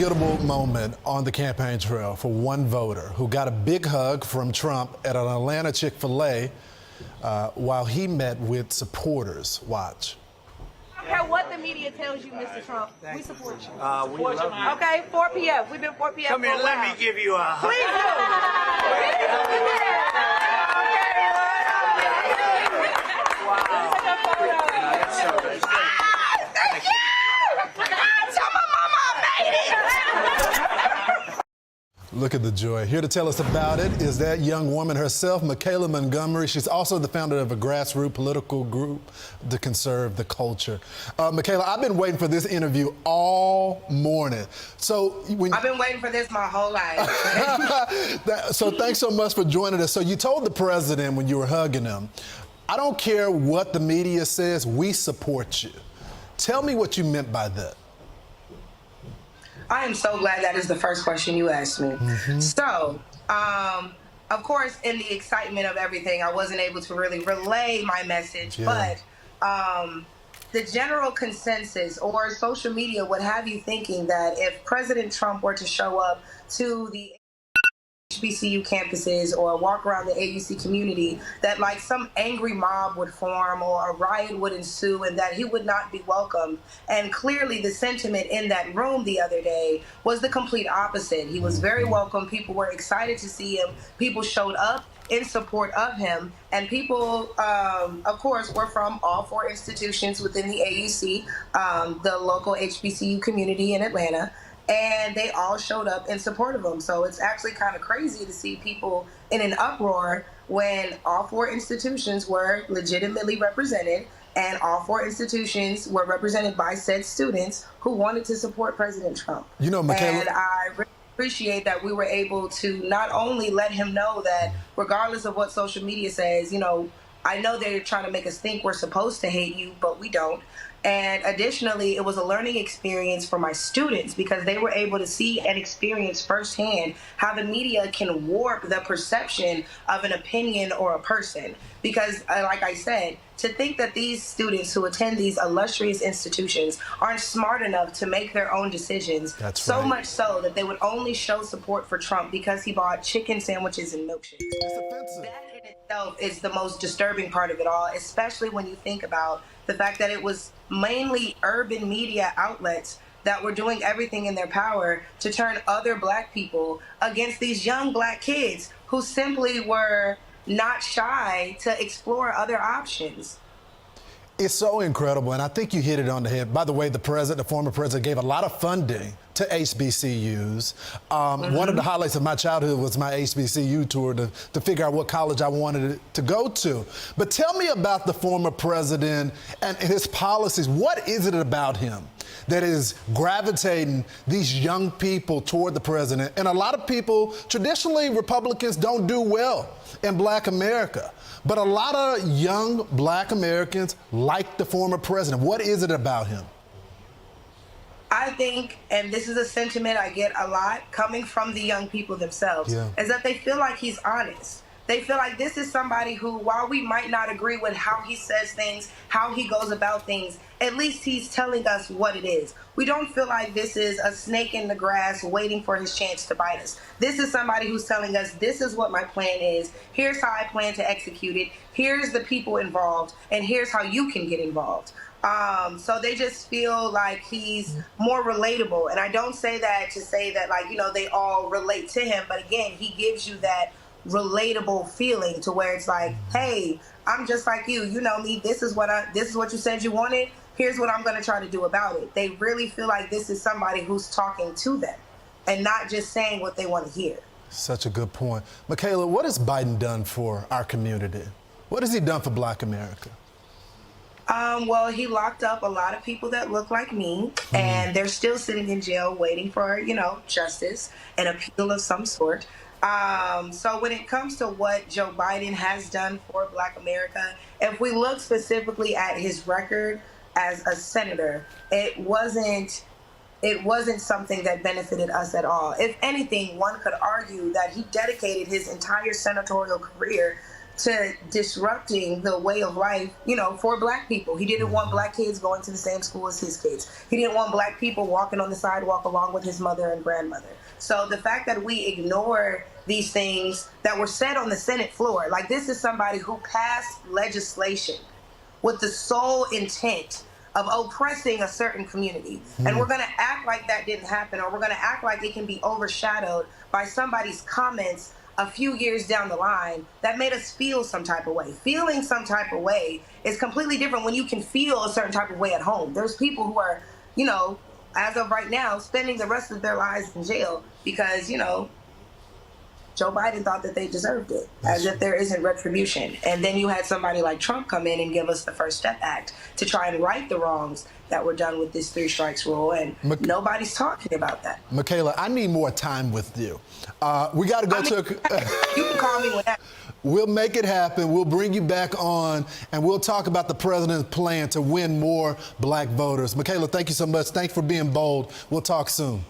unforgettable moment on the campaign trail for one voter who got a big hug from Trump at an Atlanta Chick-fil-A while he met with supporters. Watch. I don't care what the media tells you, Mr. Trump. We support you. We love you. Okay, 4 p.m. We've been 4 p.m. Come here, for a let while. me give you a hug. Please Look at the joy. Here to tell us about it is that young woman herself, Michaela Montgomery. She's also the founder of a grassroots political group to conserve the culture. Michaela, I've been waiting for this interview all morning. I've been waiting for this my whole life. So thanks so much for joining us. So you told the president when you were hugging him, I don't care what the media says, we support you. Tell me what you meant by that. I am so glad that is the first question you asked me. So, of course, in the excitement of everything, I wasn't able to really relay my message, but the general consensus or social media would have you thinking that if President Trump were to show up to the HBCU campuses or walk around the AUC community, that like some angry mob would form or a riot would ensue and that he would not be welcomed. And clearly the sentiment in that room the other day was the complete opposite. He was very welcome. People were excited to see him. People showed up in support of him, and people, of course, were from all 4 institutions within the AUC, the local HBCU community in Atlanta. And they all showed up in support of him. So it's actually kind of crazy to see people in an uproar when all 4 institutions were legitimately represented and all 4 institutions were represented by said students who wanted to support President Trump. You know, Michaela, and I really appreciate that we were able to not only let him know that regardless of what social media says, you know, I know they're trying to make us think we're supposed to hate you, but we don't. And additionally, it was a learning experience for my students because they were able to see and experience firsthand how the media can warp the perception of an opinion or a person. Because like I said, to think that these students who attend these illustrious institutions aren't smart enough to make their own decisions, so much so that they would only show support for Trump because he bought chicken sandwiches and milkshakes. It's offensive. That in itself is the most disturbing part of it all, especially when you think about the fact that it was mainly urban media outlets that were doing everything in their power to turn other black people against these young black kids who simply were not shy to explore other options. It's so incredible, and I think you hit it on the head. By the way, the former president, gave a lot of funding to HBCUs. One of the highlights of my childhood was my HBCU tour to figure out what college I wanted to go to. But tell me about the former president and his policies. What is it about him that is gravitating these young people toward the president? And a lot of people, traditionally, Republicans don't do well in Black America. But a lot of young Black Americans like the former president. What is it about him? I think, and this is a sentiment I get a lot coming from the young people themselves, is that they feel like he's honest. They feel like this is somebody who, while we might not agree with how he says things, how he goes about things, at least he's telling us what it is. We don't feel like this is a snake in the grass waiting for his chance to bite us. This is somebody who's telling us, this is what my plan is, here's how I plan to execute it, here's the people involved, and here's how you can get involved. So they just feel like he's more relatable. And I don't say that to say that, like, you know, they all relate to him. But again, he gives you that relatable feeling to where it's like, hey, I'm just like you. You know me. This is what you said you wanted. Here's what I'm going to try to do about it. They really feel like this is somebody who's talking to them and not just saying what they want to hear. Such a good point. Michaela, what has Biden done for our community? What has he done for Black America? Well, he locked up a lot of people that look like me, and they're still sitting in jail waiting for, you know, justice, an appeal of some sort. So when it comes to what Joe Biden has done for Black America, if we look specifically at his record as a senator, it wasn't something that benefited us at all. If anything, one could argue that he dedicated his entire senatorial career to disrupting the way of life, for black people. He didn't want black kids going to the same school as his kids. He didn't want black people walking on the sidewalk along with his mother and grandmother. So the fact that we ignore these things that were said on the Senate floor, like this is somebody who passed legislation with the sole intent of oppressing a certain community. And we're gonna act like that didn't happen, or we're gonna act like it can be overshadowed by somebody's comments a few years down the line that made us feel some type of way. Feeling some type of way is completely different when you can feel a certain type of way at home. There's people who are, as of right now, spending the rest of their lives in jail because, Joe Biden thought that they deserved it, as if there isn't retribution. And then you had somebody like Trump come in and give us the First Step Act to try and right the wrongs that were done with this 3 strikes rule, and nobody's talking about that. Michaela, I need more time with you. We got to go You can call me whenever. We'll make it happen. We'll bring you back on, and we'll talk about the president's plan to win more black voters. Michaela, thank you so much. Thanks for being bold. We'll talk soon.